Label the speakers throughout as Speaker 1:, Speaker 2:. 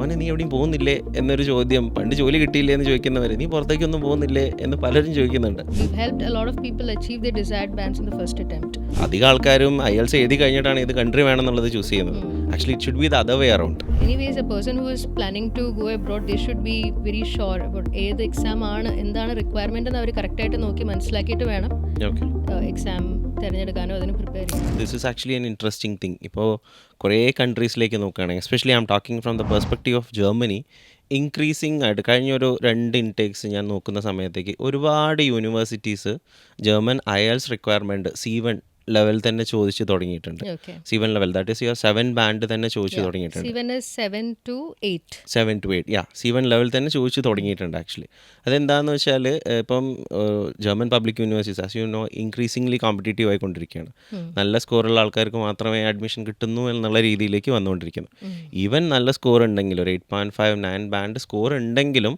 Speaker 1: മോനെ നീ എവിടെയും പോകുന്നില്ലേ എന്നൊരു ചോദ്യം, പണ്ട് ജോലി കിട്ടിയില്ലേ എന്ന് ചോദിക്കുന്നവർ, നീ പുറത്തേക്കൊന്നും പോകുന്നില്ലേ എന്ന് പലരും ചോദിക്കുന്നുണ്ട്.
Speaker 2: We've helped a lot of people achieve their desired bands in the first attempt.
Speaker 1: അധികം ആൾക്കാരും IELTS എഴുതി കഴിഞ്ഞിട്ടാണ് ഇത് കൺട്രി വേണമെന്നുള്ളത് ചൂസ് ചെയ്യുന്നത്. Actually it should B the other way around.
Speaker 2: Anyways, a person who is planning to go abroad, they should be very sure about ഏത് exam ആണ്, എന്താണ് requirement എന്ന് അവർ കറക്റ്റായിട്ട് നോക്കി മനസ്സിലാക്കിയിട്ട് വേണം
Speaker 1: ഓക്കെ,
Speaker 2: എക്സാം തിരഞ്ഞെടുക്കാനോ അതിന് പ്രിപ്പയർ ചെയ്യാൻ.
Speaker 1: This is actually an interesting thing. ഇപ്പോൾ കുറേ കൺട്രീസിലേക്ക് നോക്കുകയാണെങ്കിൽ, especially I am talking from the perspective of Germany, increasing ആയിട്ട് കഴിഞ്ഞൊരു 2 ഇൻടേക്സ് ഞാൻ നോക്കുന്ന സമയത്തേക്ക് ഒരുപാട് universities German IELTS requirement C1 level തന്നെ ചോദിച്ച് തുടങ്ങിയിട്ടുണ്ട്.
Speaker 2: Okay.
Speaker 1: C1 level, that is your 7 band തന്നെ ചോദിച്ച് തുടങ്ങിയിട്ടുണ്ട്.
Speaker 2: C1 is 7 to 8.
Speaker 1: 7 to 8, C1 level തന്നെ ചോദിച്ച് തുടങ്ങിയിട്ടുണ്ട് ആക്ച്വലി. അതെന്താണെന്ന് വെച്ചാൽ ഇപ്പം German public universities as you know increasingly competitive ആയിക്കൊണ്ടിരിക്കുകയാണ്. നല്ല സ്കോറുള്ള ആൾക്കാർക്ക് മാത്രമേ അഡ്മിഷൻ കിട്ടുന്നു എന്നുള്ള രീതിയിലേക്ക് വന്നുകൊണ്ടിരിക്കുന്നു. ഈവൻ നല്ല സ്കോർ ഉണ്ടെങ്കിലും ഒരു 8.5 9 ബാൻഡ് സ്കോർ ഉണ്ടെങ്കിലും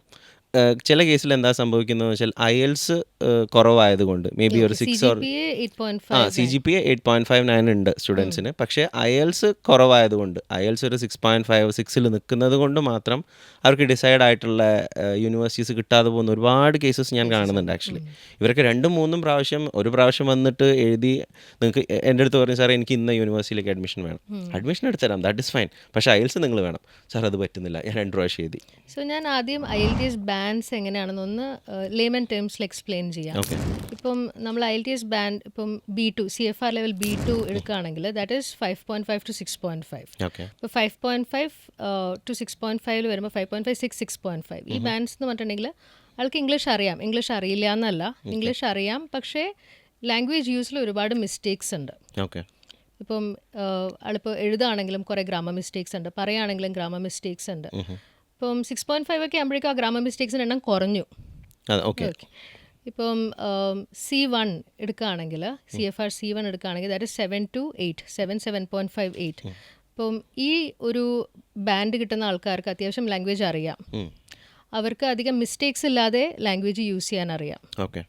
Speaker 1: ചില കേസിൽ എന്താ സംഭവിക്കുന്നത് വെച്ചാൽ IELTS കുറവായതുകൊണ്ട് മേ ബി ഒരു 6 ഓർ CGPA 8.59 ഉണ്ട് സ്റ്റുഡൻസിന്. പക്ഷേ IELTS കുറവായതുകൊണ്ട്, IELTS ഒരു 6.5 6ൽ നിൽക്കുന്നത് കൊണ്ട് മാത്രം അവർക്ക് ഡിസൈഡ് ആയിട്ടുള്ള യൂണിവേഴ്സിറ്റീസ് കിട്ടാതെ പോകുന്ന ഒരുപാട് കേസസ് ഞാൻ കാണുന്നുണ്ട് ആക്ച്വലി. ഇവരൊക്കെ 2-3 പ്രാവശ്യം, ഒരു പ്രാവശ്യം വന്നിട്ട് എഴുതി നിങ്ങൾക്ക് എൻ്റെ അടുത്ത് പറയും, സാർ എനിക്ക് ഇന്ന യൂണിവേഴ്സിറ്റിയിലേക്ക് അഡ്മിഷൻ വേണം, അഡ്മിഷൻ എടുത്തുതരാം, ദാറ്റ് ഇസ് ഫൈൻ, പക്ഷേ IELTS നിങ്ങൾ വേണം. സാർ അത് പറ്റുന്നില്ല, ഞാൻ 2 പ്രാവശ്യം എഴുതി.
Speaker 2: സോ ഞാൻ ആദ്യം IELTS ബാൻഡ്സ് എങ്ങനെയാണെന്നൊന്ന് ലേമൻ ടേംസിൽ എക്സ്പ്ലെയിൻ ചെയ്യാം. ഇപ്പം നമ്മൾ IELTS ബാൻഡ് ഇപ്പം B2 CFR ലെവൽ B2 എടുക്കുകയാണെങ്കിൽ ദാറ്റ് ഈസ് 5.5 to 6.5. ഇപ്പോൾ 5.5 to 6.5 വരുമ്പോൾ 5.5 6 6.5 ഈ ബാൻഡ്സ് എന്ന് പറഞ്ഞിട്ടുണ്ടെങ്കിൽ ആൾക്ക് ഇംഗ്ലീഷ് അറിയാം, ഇംഗ്ലീഷ് അറിയില്ല എന്നല്ല, ഇംഗ്ലീഷ് അറിയാം, പക്ഷേ ലാംഗ്വേജ് യൂസിൽ ഒരുപാട് മിസ്റ്റേക്സ് ഉണ്ട്. ഇപ്പം ആളിപ്പോൾ എഴുതുകയാണെങ്കിലും കുറേ ഗ്രാമർ മിസ്റ്റേക്സ് ഉണ്ട്, പറയുകയാണെങ്കിലും ഗ്രാമർ മിസ്റ്റേക്സ് ഉണ്ട്. ഇപ്പം 6.5 ഒക്കെ ആകുമ്പോഴേക്കും ആ ഗ്രാമർ മിസ്റ്റേക്സിൻ്റെ എണ്ണം കുറഞ്ഞു. ഇപ്പം C1 എടുക്കുകയാണെങ്കിൽ CFR C1 എടുക്കുകയാണെങ്കിൽ ദാറ്റ് ഇസ് 7 to 8 7.5 8. ഇപ്പം ഈ ഒരു ബാൻഡ് കിട്ടുന്ന ആൾക്കാർക്ക് അത്യാവശ്യം ലാംഗ്വേജ് അറിയാം, അവർക്ക് അധികം മിസ്റ്റേക്സ് ഇല്ലാതെ ലാംഗ്വേജ് യൂസ് ചെയ്യാൻ അറിയാം. ഓക്കെ.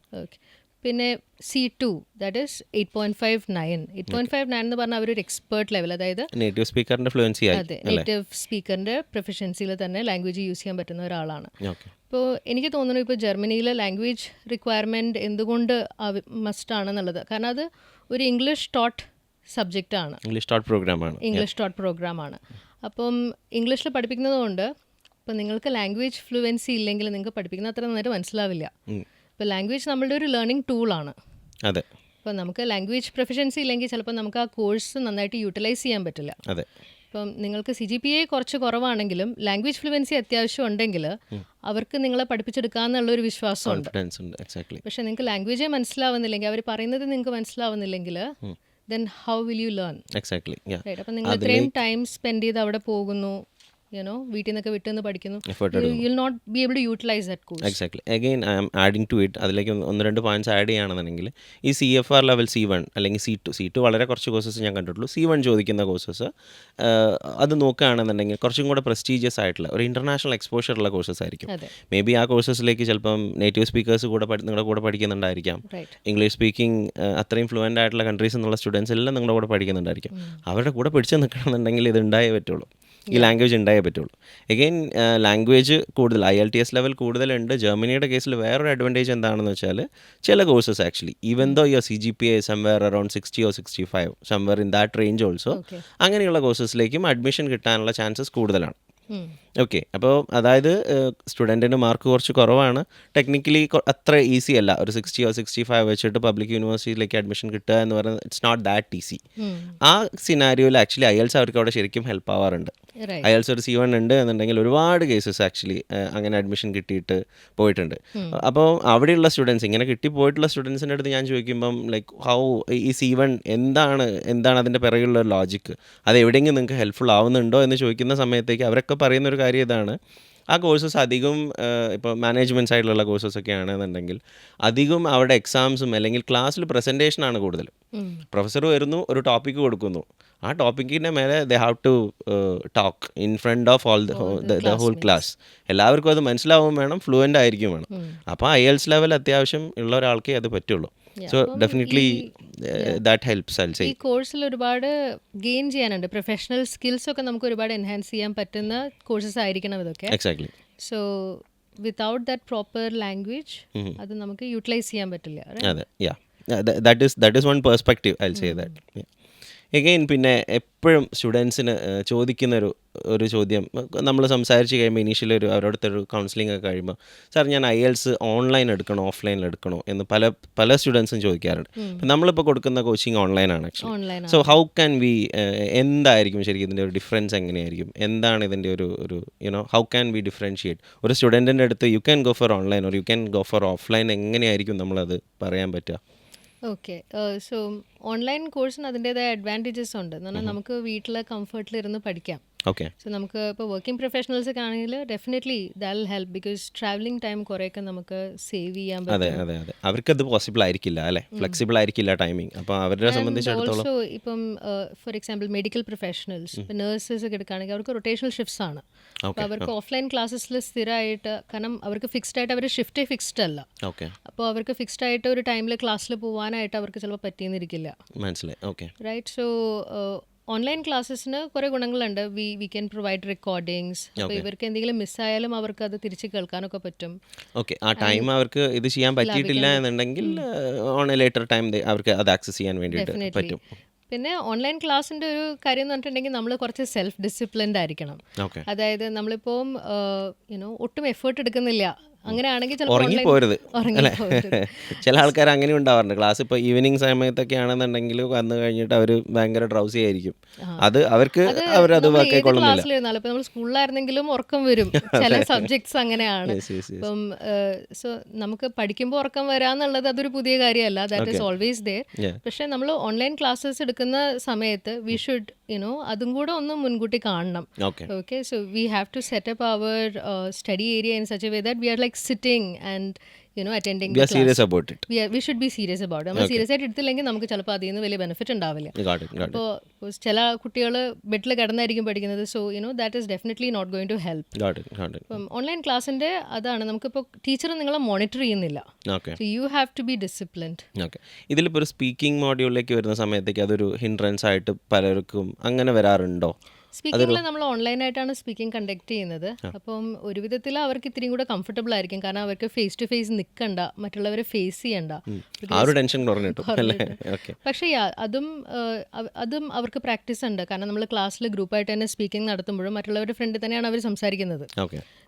Speaker 2: പിന്നെ C2 ദാറ്റ് ഈസ് 8.59 എന്ന് പറഞ്ഞാൽ അവരൊരു എക്സ്പേർട്ട് ലെവൽ, അതായത്
Speaker 1: നേറ്റീവ് സ്പീക്കറിൻ്റെ ഫ്ലുവൻസി ആയി,
Speaker 2: അതെ, നേറ്റീവ് സ്പീക്കറിൻ്റെ പ്രൊഫഷൻസിയിൽ തന്നെ ലാംഗ്വേജ് യൂസ് ചെയ്യാൻ പറ്റുന്ന ഒരാളാണ്. ഇപ്പോൾ എനിക്ക് തോന്നുന്നു ഇപ്പോൾ ജർമ്മനിയിലെ ലാംഗ്വേജ് റിക്വയർമെൻറ്റ് എന്തുകൊണ്ട് മസ്റ്റാണെന്നുള്ളത്, കാരണം അത് ഒരു ഇംഗ്ലീഷ് ടോട്ട് സബ്ജക്റ്റാണ്, ഇംഗ്ലീഷ് ടോട്ട് പ്രോഗ്രാമാണ്. അപ്പം ഇംഗ്ലീഷിൽ പഠിപ്പിക്കുന്നത് കൊണ്ട് ഇപ്പം നിങ്ങൾക്ക് ലാംഗ്വേജ് ഫ്ലുവൻസി ഇല്ലെങ്കിൽ നിങ്ങൾക്ക് പഠിപ്പിക്കുന്ന അത്ര നന്നായിട്ട് മനസ്സിലാവില്ല. ഇപ്പോൾ ലാംഗ്വേജ് നമ്മളുടെ ഒരു ലേണിംഗ് ടൂളാണ്.
Speaker 1: അതെ.
Speaker 2: ഇപ്പോൾ നമുക്ക് ലാംഗ്വേജ് പ്രൊഫഷൻസി ഇല്ലെങ്കിൽ ചിലപ്പോൾ നമുക്ക് ആ കോഴ്സ് നന്നായിട്ട് യൂട്ടിലൈസ് ചെയ്യാൻ പറ്റില്ല.
Speaker 1: അതെ.
Speaker 2: ഇപ്പം നിങ്ങൾക്ക് CGPA കുറച്ച് കുറവാണെങ്കിലും ലാംഗ്വേജ് ഫ്ലുവൻസി അത്യാവശ്യം ഉണ്ടെങ്കിൽ അവർക്ക് നിങ്ങളെ പഠിപ്പിച്ചെടുക്കാമെന്നുള്ളൊരു വിശ്വാസമുണ്ട്. പക്ഷേ നിങ്ങൾക്ക് ലാംഗ്വേജേ മനസ്സിലാവുന്നില്ലെങ്കിൽ, അവർ പറയുന്നത് നിങ്ങൾക്ക് മനസ്സിലാവുന്നില്ലെങ്കിൽ then how will you learn?
Speaker 1: Exactly. Yeah.
Speaker 2: Right. അപ്പം നിങ്ങൾ ഇത്രയും ടൈം സ്പെൻഡ് ചെയ്ത് അവിടെ പോകുന്നു, വീട്ടിൽ നിന്നൊക്കെ വിട്ടുനിന്ന് പഠിക്കുന്നു, you will not be able to utilize that course.
Speaker 1: Exactly. Again, I am adding to it. അതിലേക്ക് 1-2 പോയിന്റ്സ് ആഡ് ചെയ്യുകയാണെന്നുണ്ടെങ്കിൽ ഈ CFR ലെവൽ C1 അല്ലെങ്കിൽ C2 വളരെ കുറച്ച് കോഴ്സസ് ഞാൻ കണ്ടിട്ടുള്ളൂ. C1 ചോദിക്കുന്ന കോഴ്സസ് അത് നോക്കുകയാണെന്നുണ്ടെങ്കിൽ കുറച്ചും കൂടെ പ്രസ്റ്റീജിയസ് ആയിട്ടുള്ള ഒരു ഇൻ്റർനാഷണൽ എക്സ്പോഷർ ഉള്ള കോഴ്സസ് ആയിരിക്കും. മേ ബി ആ കോഴ്സസിലേക്ക് ചിലപ്പം നേറ്റീവ് സ്പീക്കേഴ്സ് കൂടെ നിങ്ങളുടെ കൂടെ പഠിക്കുന്നുണ്ടായിരിക്കാം, ഇംഗ്ലീഷ് സ്പീക്കിംഗ് അത്രയും ഫ്ലുവൻ്റ് ആയിട്ടുള്ള കൺട്രീസ് എന്നുള്ള സ്റ്റുഡൻസ് എല്ലാം നിങ്ങളുടെ കൂടെ പഠിക്കുന്നുണ്ടായിരിക്കും. അവരുടെ കൂടെ പിടിച്ച് നിൽക്കണമെന്നുണ്ടെങ്കിൽ ഇത് ഉണ്ടായേ പറ്റുള്ളൂ, ഈ ലാംഗ്വേജ് ഉണ്ടായേ പറ്റുള്ളൂ. എഗെയിൻ ലാംഗ്വേജ് കൂടുതൽ IELTS ലെവൽ കൂടുതലുണ്ട്. ജർമ്മനിയുടെ കേസിൽ വേറൊരു അഡ്വാൻറ്റേജ് എന്താണെന്ന് വെച്ചാൽ ചില courses actually even though your CGPA somewhere around 60 or 65 somewhere in that range also, അങ്ങനെയുള്ള കോഴ്സസിലേക്കും അഡ്മിഷൻ കിട്ടാനുള്ള ചാൻസസ് കൂടുതലാണ്. ഓക്കെ. അപ്പോൾ അതായത് സ്റ്റുഡൻറ്റിന് മാർക്ക് കുറച്ച് കുറവാണ്, ടെക്നിക്കലി അത്ര ഈസി അല്ല ഒരു 60 or 65 വെച്ചിട്ട് പബ്ലിക് യൂണിവേഴ്സിറ്റിയിലേക്ക് അഡ്മിഷൻ കിട്ടുക എന്ന് പറയുന്നത് ഇറ്റ്സ് നോട്ട് ദാറ്റ് ഈസി. ആ സിനാരിയോയിൽ ആക്ച്വലി IELTS അവർക്ക് അവിടെ ശരിക്കും ഹെൽപ്പ് ആവാറുണ്ട്. IELTS ഒരു C1 ഉണ്ട് എന്നുണ്ടെങ്കിൽ ഒരുപാട് കേസസ് ആക്ച്വലി അങ്ങനെ അഡ്മിഷൻ കിട്ടിയിട്ട് പോയിട്ടുണ്ട്. അപ്പോൾ അവിടെയുള്ള സ്റ്റുഡൻസ്, ഇങ്ങനെ കിട്ടിപ്പോയിട്ടുള്ള സ്റ്റുഡൻസിൻ്റെ അടുത്ത് ഞാൻ ചോദിക്കുമ്പം ലൈക്ക് ഹൗ ഈ C1 എന്താണ് അതിൻ്റെ പിറകിലുള്ള ലോജിക്ക്, അത് എവിടെയെങ്കിലും നിങ്ങൾക്ക് ഹെൽപ്ഫുൾ ആവുന്നുണ്ടോ എന്ന് ചോദിക്കുന്ന സമയത്തേക്ക് അവരൊക്കെ പറയുന്നൊരു കാര്യം ഇതാണ്, ആ കോഴ്സസ് അധികം ഇപ്പോൾ മാനേജ്മെൻറ്റ് സൈഡിലുള്ള കോഴ്സസ് ഒക്കെ ആണെന്നുണ്ടെങ്കിൽ അധികം അവിടെ എക്സാംസും അല്ലെങ്കിൽ ക്ലാസ്സിൽ പ്രസൻറ്റേഷനാണ് കൂടുതലും. പ്രൊഫസർ വരുന്നു, ഒരു ടോപ്പിക്ക് കൊടുക്കുന്നു, ആ ടോപ്പിക്കിൻ്റെ മേലെ they have to talk in front of all the whole class. എല്ലാവർക്കും അത് മനസ്സിലാവും വേണം, ഫ്ലുവൻ്റ് ആയിരിക്കും വേണം. അപ്പോൾ IELTS ലെവൽ അത്യാവശ്യം ഉള്ള ഒരാൾക്കേ അത് പറ്റുള്ളൂ. So definitely that helps I say.
Speaker 2: ഈ കോഴ്സിൽ ഒരുപാട് ഗെയിൻ ചെയ്യാനുണ്ട്. പ്രൊഫഷണൽ സ്കിൽസ് ഒക്കെ നമുക്ക് ഒരുപാട് എൻഹാൻസ് ചെയ്യാൻ പറ്റുന്ന കോഴ്സസ് ആയിരിക്കണം ഇതൊക്കെ.
Speaker 1: Exactly.
Speaker 2: So without that proper language അത് നമുക്ക് യൂട്ടിലൈസ് ചെയ്യാൻ പറ്റില്ല.
Speaker 1: അതെ, യാ, that is one perspective, I'll say that. Again പിന്നെ എപ്പോഴും സ്റ്റുഡൻസിന് ചോദിക്കുന്ന ഒരു ചോദ്യം, നമ്മൾ സംസാരിച്ച് കഴിയുമ്പോൾ ഇനീഷ്യലി അവരോടത്തൊരു കൗൺസിലിംഗ് ഒക്കെ കഴിയുമ്പോൾ, സാർ ഞാൻ IELTS ഓൺലൈൻ എടുക്കണോ ഓഫ്ലൈനിൽ എടുക്കണോ എന്ന് പല സ്റ്റുഡൻസും ചോദിക്കാറുണ്ട്. നമ്മളിപ്പോൾ കൊടുക്കുന്ന കോച്ചിങ് ഓൺലൈനാണ് actually. So how can we, എന്തായിരിക്കും ശരിക്കും ഇതിൻ്റെ ഒരു ഡിഫറൻസ് എങ്ങനെയായിരിക്കും, എന്താണ് ഇതിൻ്റെ ഒരു ഹൗ ക്യാൻ വി ഡിഫറൻഷിയേറ്റ്? ഒരു സ്റ്റുഡൻറ്റിൻ്റെ അടുത്ത് U can go for online or you can go for offline, എങ്ങനെയായിരിക്കും നമ്മളത് പറയാൻ പറ്റുക?
Speaker 2: ഓക്കെ, സോ ഓൺലൈൻ കോഴ്സിന് അതിൻ്റേതായ അഡ്വാൻറ്റേജസ് ഉണ്ട്. എന്ന് പറഞ്ഞാൽ നമുക്ക് വീട്ടിലെ കംഫർട്ടിലിരുന്ന് പഠിക്കാം.
Speaker 1: ഓക്കെ.
Speaker 2: സോ നമുക്ക് ഇപ്പോൾ വർക്കിംഗ് പ്രൊഫഷണൽസൊക്കെ ആണെങ്കിൽ definitely that will help, because travelling time കുറേയൊക്കെ നമുക്ക് സേവ് ചെയ്യാൻ
Speaker 1: അതെ
Speaker 2: പറ്റും.
Speaker 1: അതെ അതെ അവർക്കത് പോസിബിൾ ആയിരിക്കില്ല അല്ലേ, ഫ്ലെക്സിബിൾ ആയിരിക്കില്ല ടൈമിങ്. അപ്പോൾ അവരെ സംബന്ധിച്ചിടത്തോളം
Speaker 2: ഓൾസോ ഇപ്പം ഫോർ എക്സാമ്പിൾ മെഡിക്കൽ പ്രൊഫഷണൽസ്, ഇപ്പം നേഴ്സസ് ഒക്കെ എടുക്കുകയാണെങ്കിൽ അവർക്ക് റൊട്ടേഷണൽ ഷിഫ്റ്റ്സ് ആണ്. അപ്പോൾ അവർക്ക് ഓഫ്ലൈൻ ക്ലാസ്സസിൽ സ്ഥിരമായിട്ട്, കാരണം അവർക്ക് ഫിക്സ്ഡ് ആയിട്ട് അവർ ഷിഫ്റ്റ് ഫിക്സ്ഡ് അല്ല.
Speaker 1: ഓക്കെ.
Speaker 2: അപ്പോൾ അവർക്ക് ഫിക്സ്ഡ് ആയിട്ട് ഒരു ടൈമിൽ ക്ലാസ്സിൽ പോകാനായിട്ട് അവർക്ക് ചിലപ്പോൾ പറ്റിയെന്നിരിക്കില്ല.
Speaker 1: മനസ്സിലായി. ഓക്കെ.
Speaker 2: റൈറ്റ്. സോ ഓൺലൈൻ ക്ലാസ്സസിന് കുറേ ഗുണങ്ങളുണ്ട്. We can provide recordings. അപ്പോൾ ഇവർക്ക് എന്തെങ്കിലും മിസ്സായാലും അവർക്ക് അത് തിരിച്ച് കേൾക്കാനൊക്കെ പറ്റും.
Speaker 1: ഓക്കെ. ആ ടൈം അവർക്ക് ഇത് ചെയ്യാൻ പറ്റിയിട്ടില്ല എന്നുണ്ടെങ്കിൽ ഓൺ എ ലേറ്റർ ടൈം അവർക്ക് അത് ആക്സസ് ചെയ്യാൻ വേണ്ടിയിട്ട് പറ്റും.
Speaker 2: പിന്നെ ഓൺലൈൻ ക്ലാസ്സിൻ്റെ ഒരു കാര്യം എന്ന് പറഞ്ഞിട്ടുണ്ടെങ്കിൽ നമ്മൾ കുറച്ച് സെൽഫ് ഡിസിപ്ലിൻഡ് ആയിരിക്കണം. അതായത് നമ്മളിപ്പോൾ ഒട്ടും എഫേർട്ട് എടുക്കുന്നില്ല, അങ്ങനെയാണെങ്കിൽ
Speaker 1: ഉറങ്ങിപ്പോരുത് അല്ലേ? ചില ആൾക്കാർ അങ്ങനെ ഉണ്ടാവാറുണ്ട്. ക്ലാസ് ഇപ്പോൾ ഈവനിങ് സമയത്തൊക്കെ ആണെന്നുണ്ടെങ്കിൽ വന്നു കഴിഞ്ഞിട്ട് അവർ ഭയങ്കര ഡ്രൗസി ആയിരിക്കും. അത് അവരത്
Speaker 2: ക്ലാസ്സിലിരുന്നാലും ഇപ്പം നമ്മൾ സ്കൂളിലായിരുന്നെങ്കിലും ഉറക്കം വരും. ചില സബ്ജക്ട്സ് അങ്ങനെയാണ്. ഇപ്പം സോ നമുക്ക് പഠിക്കുമ്പോൾ ഉറക്കം വരാന്നുള്ളത് അതൊരു പുതിയ കാര്യമല്ല, ദാറ്റ് ഈസ് ഓൾവേസ് ദെയർ. പക്ഷേ നമ്മൾ ഓൺലൈൻ ക്ലാസ്സസ് എടുക്കുന്ന സമയത്ത് വി ഷുഡ് അതും കൂടെ ഒന്ന് മുൻകൂട്ടി കാണണം. Okay. So we have to set up our study area in such a way that we are like sitting and attending the class.
Speaker 1: serious about it.
Speaker 2: We should be serious about it. നമ്മൾ serious ആയിട്ട് എടുത്തില്ലെങ്കിൽ നമുക്ക് ചിലപ്പോൾ അതിൽ നിന്ന് വലിയ benefit ഉണ്ടാവില്ല. അപ്പോൾ ചില കുട്ടികൾ ബെഡിൽ കിടന്നായിരിക്കും പഠിക്കുന്നത്. So that is definitely not going to help. ഇപ്പം ഓൺലൈൻ ക്ലാസ്സിൻ്റെ അതാണ്, നമുക്കിപ്പോൾ ടീച്ചർ നിങ്ങളെ മോണിറ്റർ ചെയ്യുന്നില്ല. So you have to be disciplined.
Speaker 1: Okay. ഇതിലിപ്പോൾ ഒരു സ്പീക്കിംഗ് മോഡ്യൂളിലേക്ക് വരുന്ന സമയത്തേക്ക് അതൊരു ഹിൻഡ്രൻസ് ആയിട്ട് പലർക്കും അങ്ങനെ വരാറുണ്ടോ?
Speaker 2: സ്പീക്കിങ്ങിൽ നമ്മൾ ഓൺലൈനായിട്ടാണ് സ്പീക്കിംഗ് കണ്ടക്ട് ചെയ്യുന്നത്. അപ്പം ഒരു വിധത്തിൽ അവർക്ക് ഇത്തിരിയും കൂടെ കംഫർട്ടബിൾ ആയിരിക്കും, കാരണം അവർക്ക് ഫേസ് ടു ഫേസ് നിൽക്കണ്ട, മറ്റുള്ളവരെ ഫേസ് ചെയ്യണ്ട. പക്ഷേ അതും അവർക്ക് പ്രാക്ടീസ് ഉണ്ട്, കാരണം നമ്മൾ ക്ലാസ്സിൽ ഗ്രൂപ്പായിട്ട് തന്നെ സ്പീക്കിംഗ് നടത്തുമ്പോഴും മറ്റുള്ളവരുടെ ഫ്രണ്ടിൽ തന്നെയാണ് അവർ സംസാരിക്കുന്നത്.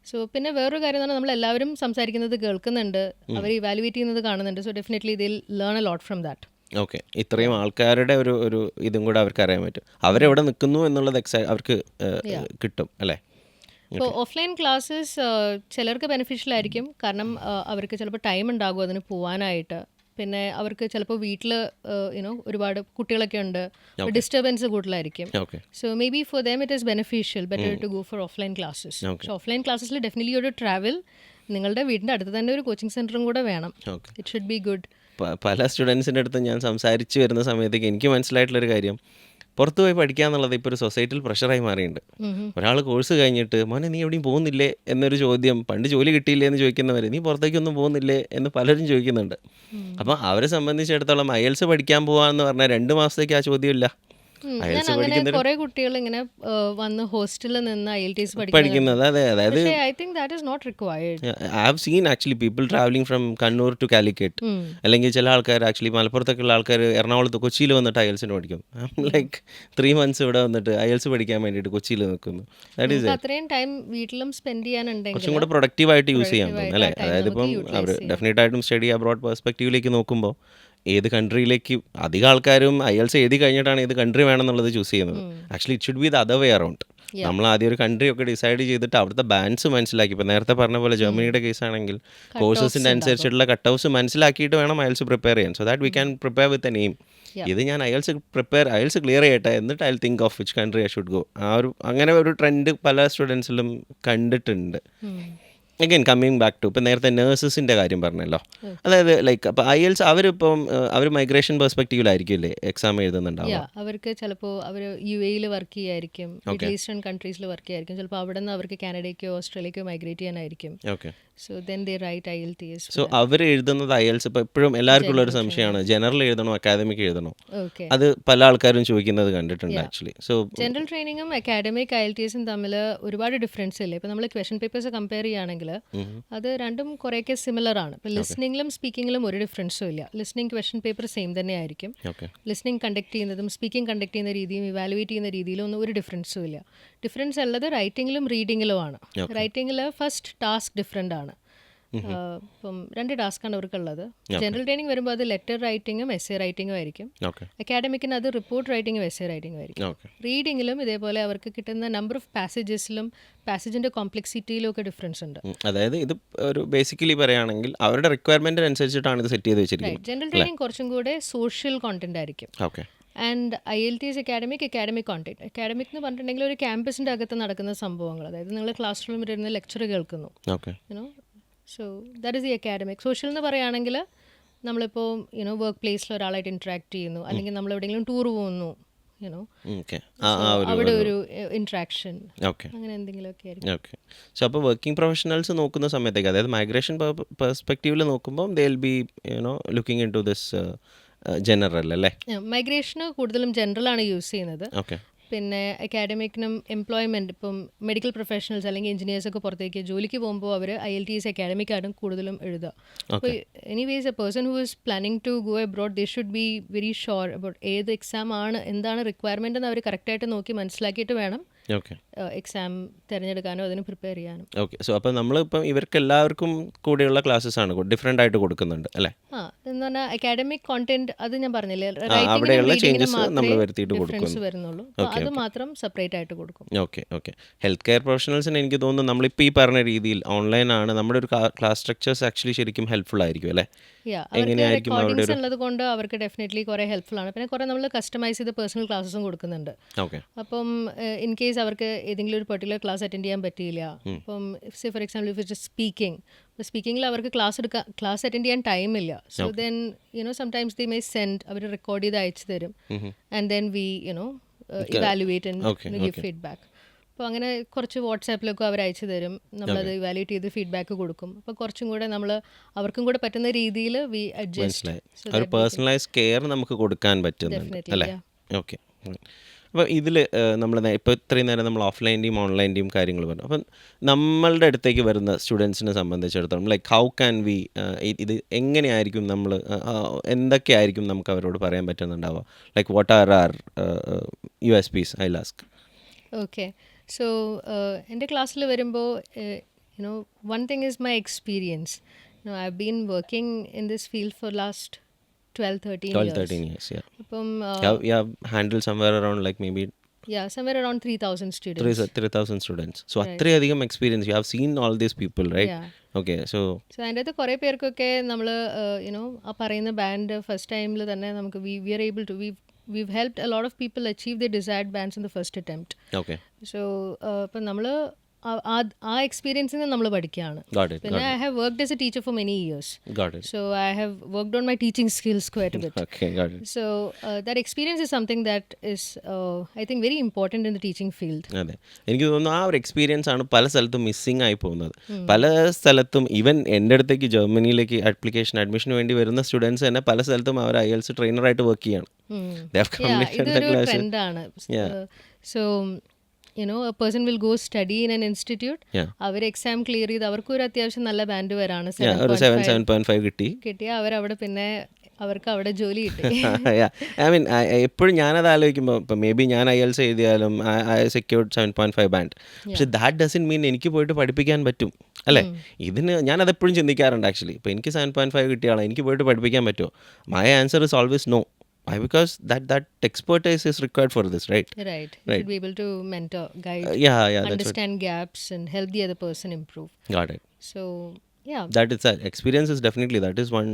Speaker 2: സോ പിന്നെ വേറൊരു കാര്യം എന്ന് പറഞ്ഞാൽ നമ്മൾ എല്ലാവരും സംസാരിക്കുന്നത് കേൾക്കുന്നുണ്ട്, അവർ ഇവാലുവേറ്റ് ചെയ്യുന്നത് കാണുന്നുണ്ട്. So definitely they'll learn a lot from that.
Speaker 1: Okay. ഇത്രയും ആൾക്കാരുടെ ഒരു ഇതും കൂടെ അവർക്ക് അറിയാൻ പറ്റും, അവരെവിടെ നിൽക്കുന്നു എന്നുള്ളത് അവർക്ക് കിട്ടും അല്ലേ?
Speaker 2: ഇപ്പോൾ ഓഫ്ലൈൻ ക്ലാസ്സസ് ചിലർക്ക് ബെനിഫിഷ്യൽ ആയിരിക്കും, കാരണം അവർക്ക് ചിലപ്പോൾ ടൈം ഉണ്ടാകും അതിന് പോകാനായിട്ട്. പിന്നെ അവർക്ക് ചിലപ്പോൾ വീട്ടിൽ ഒരുപാട് കുട്ടികളൊക്കെ ഉണ്ട്, ഡിസ്റ്റർബൻസ് കൂടുതലായിരിക്കും. So may be for them it is beneficial better to go for offline classes. So offline ക്ലാസ്സസിൽ ഡെഫിനറ്റ്ലി ഒരു ട്രാവൽ, നിങ്ങളുടെ വീടിൻ്റെ അടുത്ത് തന്നെ ഒരു കോച്ചിങ് സെൻറ്ററും കൂടെ വേണം. It should be good.
Speaker 1: പല സ്റ്റുഡൻസിൻ്റെ അടുത്ത് ഞാൻ സംസാരിച്ച് വരുന്ന സമയത്തേക്ക് എനിക്ക് മനസ്സിലായിട്ടുള്ളൊരു കാര്യം, പുറത്ത് പോയി പഠിക്കുക എന്നുള്ളത് ഇപ്പോൾ ഒരു സൊസൈറ്റിയിൽ പ്രഷറായി മാറിയിട്ടുണ്ട്. ഒരാൾ കോഴ്സ് കഴിഞ്ഞിട്ട് മോനെ നീ എവിടെയും പോകുന്നില്ലേ എന്നൊരു ചോദ്യം, പണ്ട് ജോലി കിട്ടിയില്ലേ എന്ന് ചോദിക്കുന്നവരെ നീ പുറത്തേക്കൊന്നും പോകുന്നില്ലേ എന്ന് പലരും ചോദിക്കുന്നുണ്ട്. അപ്പം അവരെ സംബന്ധിച്ചിടത്തോളം IELTS പഠിക്കാൻ പോകാമെന്ന് പറഞ്ഞാൽ 2 മാസത്തേക്ക് ആ ചോദ്യമില്ല.
Speaker 2: കുറെ കുട്ടികൾ ഇങ്ങനെ വന്ന് ഹോസ്റ്റലിൽ നിന്ന് IELTS
Speaker 1: പഠിക്കുന്നത്. അതെ, അതായത്
Speaker 2: I think that is not required.
Speaker 1: I have seen actually people traveling from Kannur to Calicut. അല്ലെങ്കിൽ ചില ആൾക്കാർ ആക്ച്വലി മലപ്പുറത്തൊക്കെയുള്ള ആൾക്കാർ എറണാകുളത്ത് കൊച്ചിയിൽ വന്നിട്ട് IELTS പഠിക്കും. ലൈക്ക് 3 months ഇവിടെ വന്നിട്ട് IELTS പഠിക്കാൻ വേണ്ടിയിട്ട് കൊച്ചിയിൽ നിൽക്കുന്നു. ദാറ്റ് ഈസ്
Speaker 2: അത്രയും ടൈം വീട്ടിലും സ്പെൻഡ് ചെയ്യാനുണ്ടെങ്കിൽ
Speaker 1: കുറച്ചും കൂടെ പ്രൊഡക്റ്റീവായിട്ട് യൂസ് ചെയ്യാൻ തോന്നുന്നു അല്ലേ? അതായത് ഇപ്പം അവർ ഡെഫിനറ്റായിട്ടും സ്റ്റഡി അബ്രോഡ് പെർസ്പെക്റ്റീവിലേക്ക് നോക്കുമ്പോൾ ഏത് കൺട്രിയിലേക്ക് അധികം ആൾക്കാരും IELTS എഴുതി കഴിഞ്ഞിട്ടാണ് ഏത് കൺട്രി വേണമെന്നുള്ളത് ചൂസ് ചെയ്യുന്നത്. Actually it should B the other way around. നമ്മൾ ആദ്യം ഒരു കൺട്രി ഒക്കെ ഡിസൈഡ് ചെയ്തിട്ട് അവിടുത്തെ ബാൻസ് മനസ്സിലാക്കി, ഇപ്പോൾ നേരത്തെ പറഞ്ഞ പോലെ ജർമ്മനിയുടെ കേസ് ആണെങ്കിൽ കോഴ്സസിൻ്റെ അനുസരിച്ചിട്ടുള്ള കട്ട് ഓഫ്സ് മനസ്സിലാക്കിയിട്ട് വേണം IELTS പ്രിപ്പയർ ചെയ്യാൻ. So that we can prepare with a name. ഇത് ഞാൻ IELTS ക്ലിയർ ചെയ്യട്ടെ എന്നിട്ട് I will think of which country I should go. അങ്ങനെ ഒരു ട്രെൻഡ് പല സ്റ്റുഡൻസിലും കണ്ടിട്ടുണ്ട്. അഗൈൻ കമ്മിങ് ബാക്ക് ടു ഇപ്പം നേരത്തെ നേഴ്സസിൻ്റെ കാര്യം പറഞ്ഞല്ലോ. അതായത് ലൈക്ക് അപ്പോൾ IELTS അവരിപ്പം അവർ മൈഗ്രേഷൻ പെർസ്പെക്റ്റീവിലായിരിക്കും അല്ലേ എക്സാം എഴുതുന്നുണ്ടാവുക?
Speaker 2: അവർക്ക് ചിലപ്പോൾ അവർ UAE വർക്ക് ചെയ്യായിരിക്കും, മിഡിൽ ഈസ്റ്റേൺ കൺട്രീസിൽ വർക്ക് ചെയ്യായിരിക്കും, ചിലപ്പോൾ അവിടെ നിന്ന് അവർക്ക് കാനഡയ്ക്കോ ഓസ്ട്രേലിയക്കോ മൈഗ്രേറ്റ് ചെയ്യാനായിരിക്കും.
Speaker 1: Okay.
Speaker 2: So then they write IELTS.
Speaker 1: സോ അവർ എഴുതുന്നത് IELTS ഇപ്പോൾ എപ്പോഴും എല്ലാവർക്കും ഉള്ളൊരു സംശയമാണ്, ജനറൽ എഴുതണോ അക്കാദമിക് എഴുതണോ?
Speaker 2: ഓക്കെ.
Speaker 1: അത് പല ആൾക്കാരും ചോദിക്കുന്നത് കണ്ടിട്ടുണ്ട് ആക്ച്വലി. സോ
Speaker 2: ജനറൽ ട്രെയിനിങ്ങും അക്കാഡമിക് IELTSും തമ്മിൽ ഒരുപാട് ഡിഫറൻസ് ഇല്ലേ? ഇപ്പോൾ നമ്മൾ ക്വസ്റ്റൻ പേപ്പേഴ്സ് കമ്പയർ ചെയ്യുകയാണെങ്കിൽ അത് രണ്ടും കുറേയൊക്കെ സിമിലർ ആണ്. ഇപ്പോൾ ലിസ്ണിങ്ങിലും സ്പീക്കിങ്ങിലും ഒരു ഡിഫറൻസും ഇല്ല. ലിസ്ണിംഗ് ക്വസ്റ്റൻ പേപ്പർ സെയിം തന്നെ ആയിരിക്കും.
Speaker 1: ഓക്കെ.
Speaker 2: ലിസ്ണിംഗ് കണ്ടക്ട് ചെയ്യുന്നതും സ്പീക്കിംഗ് കണ്ടക്ട് ചെയ്യുന്ന രീതിയും ഇവാലുവേറ്റ് ചെയ്യുന്ന രീതിയിലും ഒന്നും ഒരു ഡിഫറൻസും ഇല്ല. ഡിഫറൻസ് ഉള്ളത് റൈറ്റിങ്ങിലും റീഡിങ്ങിലും ആണ്. റൈറ്റിങ്ങിൽ ഫസ്റ്റ് ടാസ്ക് ഡിഫറെൻ്റ് ആണ്. ഇപ്പം 2 ടാസ്ക്കാണ് അവർക്കുള്ളത്. ജനറൽ ട്രെയിനിങ് വരുമ്പോൾ അത് ലെറ്റർ റൈറ്റിങ്ങും എസ്സേ റൈറ്റിങ്ങും ആയിരിക്കും. അക്കാഡമിക്കിന് അത് റിപ്പോർട്ട് റൈറ്റിങ്ങും എസ്സേ റൈറ്റിങ്ങും ആയിരിക്കും. റീഡിങ്ങിലും ഇതേപോലെ അവർക്ക് കിട്ടുന്ന നമ്പർ ഓഫ് പാസേജസിലും പാസേജിൻ്റെ കോംപ്ലക്സിറ്റിയിലും ഒക്കെ ഡിഫറൻസ് ഉണ്ട്.
Speaker 1: അതായത് ഇത് ഒരു ബേസിക്കലി പറയുകയാണെങ്കിൽ അവരുടെ റിക്വയർമെൻറ്റിന് അനുസരിച്ചിട്ടാണ് ഇത് സെറ്റ് ചെയ്ത് വെച്ചിരിക്കുന്നത്.
Speaker 2: ജനറൽ ട്രെയിനിങ് കുറച്ചും കൂടെ സോഷ്യൽ കോണ്ടന്റ് ആയിരിക്കും.
Speaker 1: Okay.
Speaker 2: And IELTS academic content. Academic എന്ന് പറഞ്ഞിട്ടുണ്ടെങ്കിൽ ഒരു ക്യാമ്പസിൻ്റെ അകത്ത് നടക്കുന്ന സംഭവങ്ങൾ, അതായത് നിങ്ങൾ ക്ലാസ് റൂമിൽ ഇരുന്ന് ലെക്ചർ കേൾക്കുന്നു. You know so that is the academic. Social എന്ന് പറയുകയാണെങ്കിൽ നമ്മളിപ്പോൾ വർക്ക് പ്ലേസിൽ ഒരാളായിട്ട് ഇൻട്രാക്ട് ചെയ്യുന്നു, അല്ലെങ്കിൽ നമ്മൾ എവിടെയെങ്കിലും ടൂർ പോകുന്നു, അവിടെ ഒരു ഇൻട്രാക്ഷൻ, അങ്ങനെ എന്തെങ്കിലുമൊക്കെ ആയിരിക്കും.
Speaker 1: ഓക്കെ. സോ അപ്പോൾ വർക്കിംഗ് പ്രൊഫഷണൽസ് നോക്കുന്ന സമയത്തേക്ക്, അതായത് മൈഗ്രേഷൻ പെർസ്പെക്റ്റീവിൽ നോക്കുമ്പോൾ they will be looking into this general അല്ലേ?
Speaker 2: മൈഗ്രേഷന് കൂടുതലും ജനറൽ ആണ് യൂസ് ചെയ്യുന്നത്.
Speaker 1: ഓക്കെ.
Speaker 2: പിന്നെ അക്കാഡമിക്കിനും എംപ്ലോയ്മെൻറ്റ്, ഇപ്പം മെഡിക്കൽ പ്രൊഫഷണൽസ് അല്ലെങ്കിൽ എഞ്ചിനീയേഴ്സൊക്കെ പുറത്തേക്ക് ജോലിക്ക് പോകുമ്പോൾ അവർ IELTS അക്കാഡമിക്കായിട്ടും കൂടുതലും എഴുതുക. അപ്പോൾ anyways a person who is planning to go abroad they should be very sure about ഏത് എക്സാം ആണ്, എന്താണ് റിക്വയർമെൻ്റ് എന്ന് അവർ കറക്റ്റായിട്ട് നോക്കി മനസ്സിലാക്കിയിട്ട് വേണം എക്സാം തിരഞ്ഞെടുക്കാനോ അതിന് പ്രിപ്പയർ ചെയ്യാനും.
Speaker 1: ഓക്കെ. സോ അപ്പോൾ നമ്മളിപ്പം ഇവർക്ക് എല്ലാവർക്കും കൂടെയുള്ള ക്ലാസ്സസ് ആണ് ഡിഫറെൻ്റ് ആയിട്ട് കൊടുക്കുന്നുണ്ട് അല്ലേ?
Speaker 2: എന്ന് പറഞ്ഞാൽ അക്കാഡമിക് കോണ്ടന്റ് അത് ഞാൻ പറഞ്ഞില്ലേ,
Speaker 1: അവിടെയുള്ള ചേഞ്ചസ് നമ്മൾ വരുത്തിയിട്ട്
Speaker 2: ഡിഫറൻസ് വരുന്നുള്ളൂ. അത് മാത്രം സെപ്പറേറ്റ് ആയിട്ട് കൊടുക്കും.
Speaker 1: ഓക്കെ. ഓക്കെ. ഹെൽത്ത് കെയർ പ്രൊഫഷണൽസിന് എനിക്ക് തോന്നുന്നു നമ്മളിപ്പോൾ ഈ പറഞ്ഞ രീതിയിൽ ഓൺലൈനാണ് നമ്മുടെ ഒരു ക്ലാസ് സ്ട്രക്ചേഴ്സ് ആക്ച്വലി ശരിക്കും ഹെൽപ്ഫുൾ ആയിരിക്കും അല്ലേ?
Speaker 2: അവർക്ക് റെക്കോർഡിങ്സ് ഉള്ളത് കൊണ്ട് അവർക്ക് ഡെഫിനറ്റ്ലി കുറേ ഹെൽപ്ഫുൾ ആണ്. പിന്നെ കുറേ നമ്മൾ കസ്റ്റമൈസ് ചെയ്ത് പേഴ്സണൽ ക്ലാസ്സും കൊടുക്കുന്നുണ്ട്. അപ്പം ഇൻ കേസ് അവർക്ക് ഏതെങ്കിലും ഒരു പെർട്ടിക്കുലർ ക്ലാസ് അറ്റൻഡ് ചെയ്യാൻ പറ്റിയില്ല, അപ്പം say for example if it's സ്പീക്കിങ്ങിൽ അവർക്ക് ക്ലാസ് അറ്റൻഡ് ചെയ്യാൻ ടൈമില്ല. So then sometimes they may send, അവർ റെക്കോർഡ് ചെയ്ത് അയച്ചു തരും. And then we evaluate and give feedback. അപ്പോൾ അങ്ങനെ കുറച്ച് വാട്സാപ്പിലൊക്കെ അവർ അയച്ചു തരും, നമ്മളത് ഇവാലുവേറ്റ് ചെയ്ത് ഫീഡ്ബാക്ക് കൊടുക്കും. അപ്പോൾ കുറച്ചും കൂടെ നമ്മൾ അവർക്കും കൂടെ പറ്റുന്ന രീതിയിൽ വി അഡ്ജസ്റ്റ്,
Speaker 1: ഒരു പേഴ്സണലൈസ് കെയർ നമുക്ക് കൊടുക്കാൻ പറ്റുന്നുണ്ട് അല്ലേ? ഓക്കെ. അപ്പോൾ ഇതിൽ നമ്മൾ ഇപ്പോൾ ഇത്രയും നേരം നമ്മൾ ഓഫ്ലൈൻ്റെയും ഓൺലൈൻ്റെയും കാര്യങ്ങൾ പറഞ്ഞു. അപ്പം നമ്മളുടെ അടുത്തേക്ക് വരുന്ന സ്റ്റുഡൻസിനെ സംബന്ധിച്ചിടത്തോളം ലൈക്ക് ഹൗ ക്യാൻ വി ഇത് എങ്ങനെയായിരിക്കും നമ്മൾ എന്തൊക്കെയായിരിക്കും നമുക്ക് അവരോട് പറയാൻ പറ്റുന്നുണ്ടാവുക? Like what are USPs I will ask.
Speaker 2: Okay. So എൻ്റെ ക്ലാസ്സിൽ വരുമ്പോൾ one thing is my experience. I have been working in this field for last 12-13 years.
Speaker 1: Yeah. You have handled somewhere around like maybe
Speaker 2: somewhere around 3,000 students.
Speaker 1: 3,000 students. So അത്രയധികം experience, you have seen all these people, right? Okay. So
Speaker 2: അതിൻ്റെ അകത്ത് കുറേ പേർക്കൊക്കെ നമ്മൾ ആ പറയുന്ന band first ടൈമിൽ തന്നെ നമുക്ക് we are able to we've helped a lot of people achieve their desired bands in the first attempt.
Speaker 1: Okay.
Speaker 2: So ഇപ്പം നമ്മൾ ആ എക്സ്പീരിയൻസിൽ നിന്ന് നമ്മൾ പഠിക്കുകയാണ്. പിന്നെ I have worked as A teacher for many years. So I have worked on my teaching skills quite A bit. So that experience is something that is I think very important in the teaching field.
Speaker 1: അതെ, എനിക്ക് തോന്നുന്നു ആ ഒരു experience ആണ് പല സ്ഥലത്തും missing ആയി പോകുന്നത്. പല സ്ഥലത്തും ഈവൻ എൻ്റെ അടുത്തേക്ക് ജർമ്മനിയിലേക്ക് അഡ്മിഷന് വേണ്ടി വരുന്ന സ്റ്റുഡൻസ് തന്നെ പല സ്ഥലത്തും അവർ IELTS ട്രെയിനറായിട്ട് വർക്ക് ചെയ്യാണ്.
Speaker 2: ഇതൊരു ട്രെൻഡാണ്. So a person will go study in an institute. അവർ എക്സാം ക്ലിയർ ചെയ്ത് അവർക്ക് ഒരു അത്യാവശ്യം നല്ല ബാൻഡ് വരാണ്
Speaker 1: 7.5 കിട്ടിയ
Speaker 2: അവരവിടെ പിന്നെ അവർക്ക് അവിടെ ജോലി കിട്ടി.
Speaker 1: ഐ മീൻ എപ്പോഴും ഞാനത് ആലോചിക്കുമ്പോൾ ഇപ്പം മേ ബി ഞാൻ IELTS എഴുതിയാലും ഐ സെക്യൂർഡ് 7.5 ബാൻഡ്. പക്ഷെ ദാറ്റ് ഡസൻറ്റ് മീൻ എനിക്ക് പോയിട്ട് പഠിപ്പിക്കാൻ പറ്റും അല്ലേ? ഇതിന് ഞാനതെപ്പോഴും ചിന്തിക്കാറുണ്ട് ആക്ച്വലി. ഇപ്പോൾ എനിക്ക് 7.5 കിട്ടിയ ആളെ എനിക്ക് പോയിട്ട് പഠിപ്പിക്കാൻ പറ്റുമോ? My answer is always no. Why? Because that expertise is required for this, right?
Speaker 2: Right. You should be able to mentor, guide, understand gaps and help the other person improve.
Speaker 1: Got it.
Speaker 2: So, yeah.
Speaker 1: That is that experience is definitely, that is one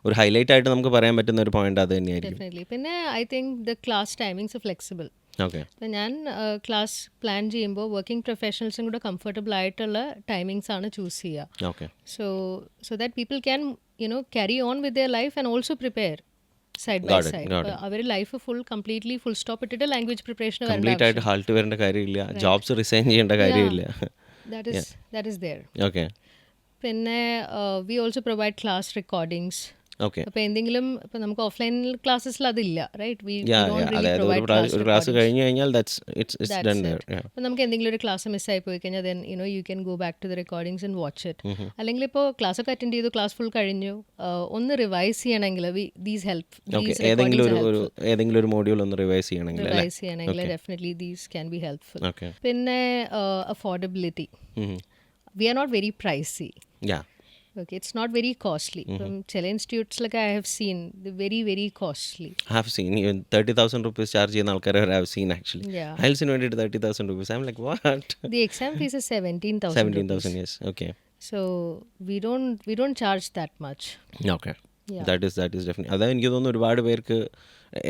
Speaker 1: ഒരു highlight ആയിട്ട് നമുക്ക് പറയാൻ പറ്റുന്ന ഒരു point അത് തന്നെയായിരിക്കും.
Speaker 2: Definitely. പിന്നെ I think the class timings are flexible.
Speaker 1: Okay
Speaker 2: അപ്പം ഞാൻ ക്ലാസ് പ്ലാൻ ചെയ്യുമ്പോൾ വർക്കിംഗ് പ്രൊഫഷണൽസും കൂടെ കംഫർട്ടബിൾ ആയിട്ടുള്ള ടൈമിങ്സ് ആണ് ചൂസ് ചെയ്യുക.
Speaker 1: Okay
Speaker 2: So that people can carry on with their life and also prepare side by
Speaker 1: Got it,
Speaker 2: side.
Speaker 1: got it.
Speaker 2: Our life completely full stop ഇട്ടിട്ട് language preparation
Speaker 1: complete ആയിട്ട് halt വരേണ്ട കാര്യമില്ല, jobs resign ചെയ്യേണ്ട കാര്യമില്ല.
Speaker 2: That is there.
Speaker 1: Okay
Speaker 2: പിന്നെ we also provide class recordings.
Speaker 1: Okay
Speaker 2: അപ്പോൾ എന്തെങ്കിലും ഇപ്പം നമുക്ക് ഓഫ്ലൈൻ ക്ലാസ്സസിൽ അതില്ല, റൈറ്റ്?
Speaker 1: അതായത് ഒരു ക്ലാസ് കഴിഞ്ഞ് കഴിഞ്ഞാൽ ഇറ്റ്സ് ഡൺ ദേർ.
Speaker 2: അപ്പോൾ നമുക്ക് എന്തെങ്കിലും ഒരു ക്ലാസ് മിസ്സായി പോയി കഴിഞ്ഞാൽ then you can go back to the recordings and watch it. അല്ലെങ്കിൽ ഇപ്പോൾ ക്ലാസ് ഒക്കെ അറ്റൻഡ് ചെയ്തു, ക്ലാസ് ഫുൾ കഴിഞ്ഞു, ഒന്ന് റിവൈസ് ചെയ്യണമെങ്കിൽ
Speaker 1: ഏതെങ്കിലും ഒരു മോഡ്യൂൾ ഒന്ന് റിവൈസ് ചെയ്യണമെങ്കിൽ
Speaker 2: definitely these can be helpful.
Speaker 1: Okay
Speaker 2: പിന്നെ affordability. We are not very pricey. Okay, it's not very costly. From ചില ഇൻസ്റ്റിറ്റ്യൂട്ട്സിലൊക്കെ I have seen very very costly.
Speaker 1: I have seen even 30,000 rupees charge ചെയ്യുന്ന ആൾക്കാരെ I have seen actually.
Speaker 2: Yeah.
Speaker 1: IELTS-ന് വേണ്ടിയിട്ട് 30,000 rupees. I'm like, what?
Speaker 2: The exam fees is 17,000.
Speaker 1: 17,000, yes. Okay.
Speaker 2: So we don't charge that much.
Speaker 1: Okay.
Speaker 2: Yeah.
Speaker 1: That is definitely. അതായത് എനിക്ക് തോന്നുന്നു ഒരുപാട് പേർക്ക്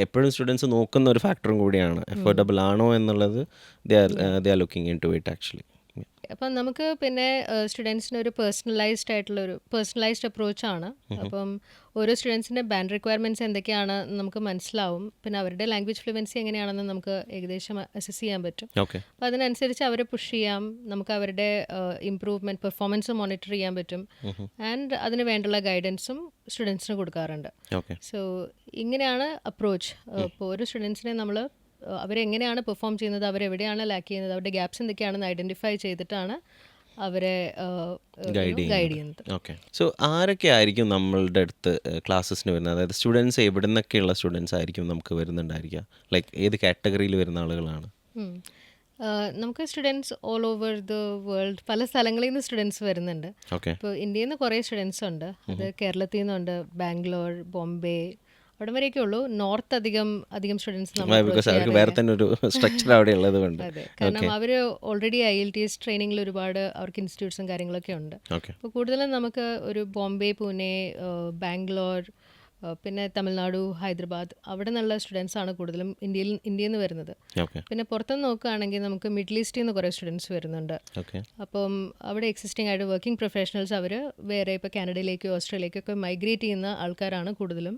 Speaker 1: എപ്പോഴും students നോക്കുന്ന ഒരു ഫാക്ടറും കൂടിയാണ് അഫോർഡബിൾ ആണോ എന്നുള്ളത്. they are looking into it actually.
Speaker 2: അപ്പം നമുക്ക് പിന്നെ സ്റ്റുഡൻസിന് ഒരു പേഴ്സണലൈസ്ഡ് അപ്രോച്ചാണ്. അപ്പം ഓരോ സ്റ്റുഡൻസിൻ്റെ ബാൻഡ് റിക്വയർമെൻറ്റ്സ് എന്തൊക്കെയാണ് നമുക്ക് മനസ്സിലാവും. പിന്നെ അവരുടെ ലാംഗ്വേജ് ഫ്ലുവൻസി എങ്ങനെയാണെന്ന് നമുക്ക് ഏകദേശം അസസ് ചെയ്യാൻ പറ്റും.
Speaker 1: Okay.
Speaker 2: അപ്പോൾ അതിനനുസരിച്ച് അവരെ പുഷ് ചെയ്യാം, നമുക്ക് അവരുടെ ഇംപ്രൂവ്മെൻറ്റ് പെർഫോമൻസ് മോണിറ്റർ ചെയ്യാൻ പറ്റും. ആൻഡ് അതിന് വേണ്ടുള്ള ഗൈഡൻസും സ്റ്റുഡൻസിന് കൊടുക്കാറുണ്ട്.
Speaker 1: Okay.
Speaker 2: സോ ഇങ്ങനെയാണ് അപ്രോച്ച്. ഇപ്പോൾ ഓരോ സ്റ്റുഡൻസിനെ നമ്മൾ അവരെങ്ങനെയാണ് പെർഫോം ചെയ്യുന്നത്, അവരെവിടെയാണ് ലാക്ക് ചെയ്യുന്നത്, അവരുടെ ഗ്യാപ്സ് എന്തൊക്കെയാണെന്ന് ഐഡൻറ്റിഫൈ ചെയ്തിട്ടാണ് അവരെ ഗൈഡ് ചെയ്യുന്നത്.
Speaker 1: ഓക്കെ. സോ ആരൊക്കെ ആയിരിക്കും നമ്മളുടെ അടുത്ത് ക്ലാസ്സസിന് വരുന്നത്? അതായത് സ്റ്റുഡൻസ് എവിടെ നിന്നൊക്കെയുള്ള സ്റ്റുഡൻസ് ആയിരിക്കും നമുക്ക് വരുന്നുണ്ടായിരിക്കുക? ലൈക്ക് ഏത് കാറ്റഗറിയിൽ വരുന്ന ആളുകളാണ്?
Speaker 2: നമുക്ക് students all over the world, പല സ്ഥലങ്ങളിൽ നിന്ന് സ്റ്റുഡൻസ് വരുന്നുണ്ട്.
Speaker 1: ഓക്കെ.
Speaker 2: ഇപ്പോൾ ഇന്ത്യയിൽ നിന്ന് കുറേ സ്റ്റുഡൻസ് ഉണ്ട്. അത് കേരളത്തിൽ നിന്നുണ്ട്, ബാംഗ്ലൂർ, ബോംബെ, അവിടെ വരെയൊക്കെ ഉള്ളൂ. നോർത്ത് അധികം സ്റ്റുഡൻസ്
Speaker 1: അവർക്ക് വേറെ തന്നെ ഒരു സ്ട്രക്ചർ അവിടെ ഉള്ളത് കൊണ്ട്.
Speaker 2: അതെ, കാരണം അവർ ഓൾറെഡി IELTS ട്രെയിനിങ്ങിൽ ഒരുപാട് അവർക്ക് ഇൻസ്റ്റിറ്റ്യൂട്ട്സും കാര്യങ്ങളൊക്കെ ഉണ്ട്. അപ്പോൾ കൂടുതലും നമുക്ക് ഒരു ബോംബെ, പൂനെ, ബാംഗ്ലൂർ, പിന്നെ തമിഴ്നാടു, ഹൈദരാബാദ്, അവിടെ നിന്നുള്ള സ്റ്റുഡൻസ് ആണ് കൂടുതലും ഇന്ത്യയിൽ നിന്ന് വരുന്നത്. പിന്നെ പുറത്തുനിന്ന് നോക്കുകയാണെങ്കിൽ നമുക്ക് മിഡിൽ ഈസ്റ്റിൽ നിന്ന് കുറേ സ്റ്റുഡൻസ് വരുന്നുണ്ട്. അപ്പം അവിടെ എക്സിസ്റ്റിംഗ് ആയിട്ട് വർക്കിംഗ് പ്രൊഫഷണൽസ് അവർ വേറെ ഇപ്പോൾ കാനഡയിലേക്കോ ഓസ്ട്രേലിയയിലേക്കൊക്കെ മൈഗ്രേറ്റ് ചെയ്യുന്ന ആൾക്കാരാണ് കൂടുതലും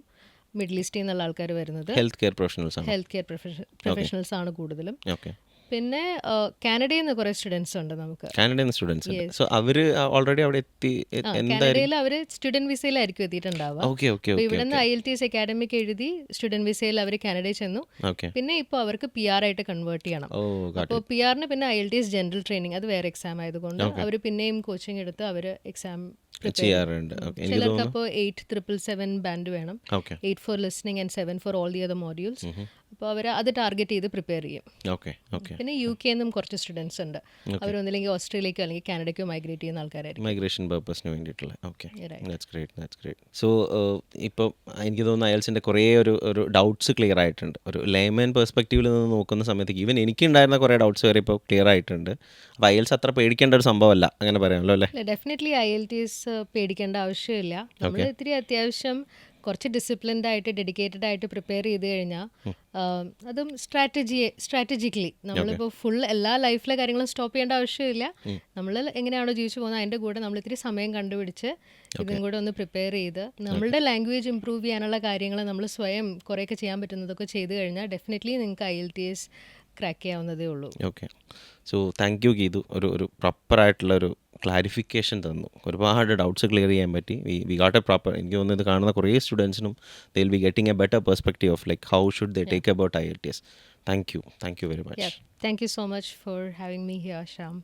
Speaker 2: മിഡിൽ ഈസ്റ്റിൽ നിന്നുള്ള ആൾക്കാർ വരുന്നത്.
Speaker 1: ഹെൽത്ത് കെയർ
Speaker 2: പ്രൊഫഷണൽസ് ആണ് കൂടുതലും. പിന്നെ കാനഡയിൽ നിന്ന് കുറേ സ്റ്റുഡൻസ് ഉണ്ട് നമുക്ക്.
Speaker 1: അവര് ഓൾറെഡി അവിടെ എത്തി.
Speaker 2: കാനഡയിൽ അവർ സ്റ്റുഡന്റ് വിസയിലായിരിക്കും എത്തിയിട്ടുണ്ടാവുക. ഇവിടെ നിന്ന് IELTS അക്കാഡമിക് എഴുതി സ്റ്റുഡന്റ് വിസയിൽ അവർ കാനഡയിൽ ചെന്നു. പിന്നെ ഇപ്പോൾ അവർക്ക് PR ആയിട്ട് കൺവേർട്ട് ചെയ്യണം. അപ്പോൾ PRന് പിന്നെ IELTS ജനറൽ ട്രെയിനിങ്, അത് വേറെ എക്സാം ആയതുകൊണ്ട് അവർ പിന്നെയും കോച്ചിങ് എടുത്ത് അവർ എക്സാം
Speaker 1: ചെയ്യാറുണ്ട്.
Speaker 2: ചിലർക്ക് അപ്പോൾ 8,777 ബാൻഡ് വേണം, 8 for listening and 7 for all the other modules. അപ്പോൾ അവർ അത് ടാർഗറ്റ് ചെയ്ത് പ്രിപ്പയർ ചെയ്യും. പിന്നെ UK നിന്നും കുറച്ച് സ്റ്റുഡൻസ് ഉണ്ട്. അവരൊന്നില്ലെങ്കിൽ ഓസ്ട്രേലിയക്കോ അല്ലെങ്കിൽ കാനഡയ്ക്കോ മൈഗ്രേറ്റ് ചെയ്യുന്ന ആൾക്കാരായിരിക്കും,
Speaker 1: മൈഗ്രേഷൻ പർപ്പസിന് വേണ്ടിയിട്ടുള്ള. Okay, that's great. സോ ഇപ്പോൾ എനിക്ക് തോന്നുന്നു IELTSന്റെ കുറേ ഒരു ഡൗട്ട്സ് ക്ലിയർ ആയിട്ടുണ്ട്. ഒരു ലേമൻ പെർസ്പെക്റ്റീവിൽ നിന്ന് നോക്കുന്ന സമയത്തേക്ക് ഈവൻ എനിക്കുണ്ടായിരുന്ന കുറേ ഡൗട്ട്സ് വരെ ഇപ്പോൾ ക്ലിയർ ആയിട്ടുണ്ട്. അപ്പോൾ IELTS അത്ര പേടിക്കേണ്ട ഒരു സംഭവമല്ല, അങ്ങനെ പറയാമല്ലോ അല്ലേ?
Speaker 2: ഡെഫിനറ്റ്ലി IELTS പേടിക്കേണ്ട ആവശ്യമില്ല. നമ്മൾ ഇത്തിരി അത്യാവശ്യം കുറച്ച് ഡിസിപ്ലിൻഡ് ആയിട്ട് ഡെഡിക്കേറ്റഡ് ആയിട്ട് പ്രിപ്പയർ ചെയ്ത് കഴിഞ്ഞാൽ അതും സ്ട്രാറ്റജിക്കലി നമ്മളിപ്പോൾ ഫുൾ എല്ലാ ലൈഫിലെ കാര്യങ്ങളും സ്റ്റോപ്പ് ചെയ്യേണ്ട ആവശ്യമില്ല. നമ്മൾ എങ്ങനെയാണോ ജീവിച്ചു പോകുന്നത് അതിൻ്റെ കൂടെ നമ്മൾ ഇത്തിരി സമയം കണ്ടുപിടിച്ച് ഇതും കൂടെ ഒന്ന് പ്രിപ്പയർ ചെയ്ത് നമ്മളുടെ ലാംഗ്വേജ് ഇമ്പ്രൂവ് ചെയ്യാനുള്ള കാര്യങ്ങൾ നമ്മൾ സ്വയം കുറേയൊക്കെ ചെയ്യാൻ പറ്റുന്നതൊക്കെ ചെയ്ത് കഴിഞ്ഞാൽ ഡെഫിനറ്റ്ലി നിങ്ങൾക്ക് IELTS ക്രാക്ക് ചെയ്യാവുന്നതേ ഉള്ളൂ.
Speaker 1: Okay. So thank you Geethu, ഒരു പ്രോപ്പറായിട്ടുള്ളൊരു ക്ലാരിഫിക്കേഷൻ തന്നു. ഒരുപാട് ഡൗട്ട്സ് ക്ലിയർ ചെയ്യാൻ പറ്റി. വി ഗോട്ട് എ പ്രോപ്പർ, എനിക്ക് തോന്നുന്നു ഇത് കാണുന്ന കുറേ സ്റ്റുഡൻസിനും they will be getting a better perspective of like how should they take about IELTS. Thank you very much.
Speaker 2: Thank you so much for having me here, Shyam.